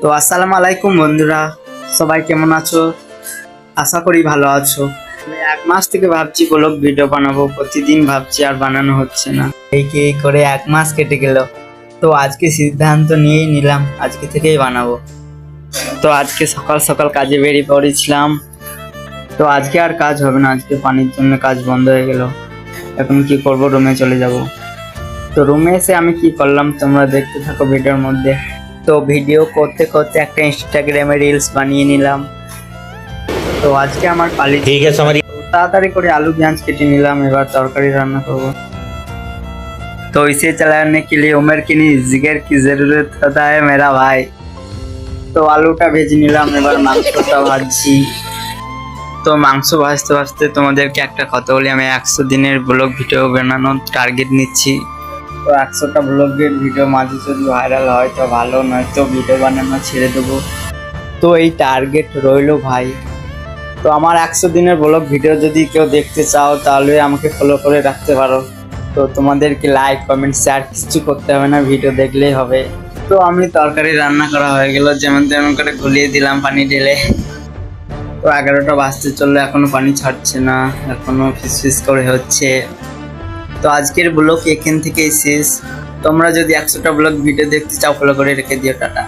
তো আসসালামু আলাইকুম বন্ধুরা, সবাই কেমন আছো? আশা করি ভালো আছো। আমি 1 মাস থেকে ভাবছি ব্লগ ভিডিও বানাবো, প্রতিদিন ভাবছি আর বানানো হচ্ছে না। এই করে 1 মাস কেটে গেল। তো আজকে সিদ্ধান্ত নিয়েই নিলাম আজকে থেকেই বানাবো। তো আজকে সকাল সকাল কাজে বেরিয়ে পড়েছিলাম। তো আজকে আর কাজ হবে না, আজকে পানির জন্য কাজ বন্ধ হয়ে গেল। এখন কি করব, রুমে চলে যাব। তো রুমে এসে আমি কি করলাম তোমরা দেখতে থাকো ভিডিওর মধ্যে। তো ভিডিও করতে করতে একটা ইনস্টাগ্রামে রিলস বানিয়ে নিলাম। তো আজকে আমার পালি ठीक है समझ তাড়াতাড়ি করে আলু পেঁয়াজ কেটে নিলাম, এবার তরকারি রান্না করব। तो इसे चलाने के लिए उम्र की नहीं जिगर की जरूरत होता है मेरा भाई। তো আলুটা ভেজে নিলাম, এবার মাংসটা ভাজছি। তো মাংস ভাজতে ভাজতে তোমাদেরকে একটা কথা বলি, আমি 100 দিনের ব্লগ ভিডিও বানানোর টার্গেট নিচ্ছি। তো 100টা ব্লগের ভিডিও মাঝে যদি ভাইরাল হয় তো ভালো, নয়তো ভিডিও বানানো ছেড়ে দেবো। তো এই টার্গেট রইলো ভাই। তো আমার 100 দিনের ব্লগ ভিডিও যদি কেউ দেখতে চাও তাহলে আমাকে ফলো করে রাখতে পারো। তো তোমাদেরকে লাইক কমেন্ট শেয়ার কিছু করতে হবে না, ভিডিও দেখলেই হবে। তো আমি তরকারি রান্না করা হয়ে গেল, যেমন তেমন করে গুলিয়ে দিলাম পানি ঢেলে। তো 11টা বাজতে চললো, এখনো পানি ছাড়ছে না, এখনো ফিস করে হচ্ছে। তো আজকের ব্লগ এখান থেকেই শেষ। তোমরা যদি 100টা ব্লগ ভিডিও দেখতে চাও ফলো করে রেখে দিও। টাটা।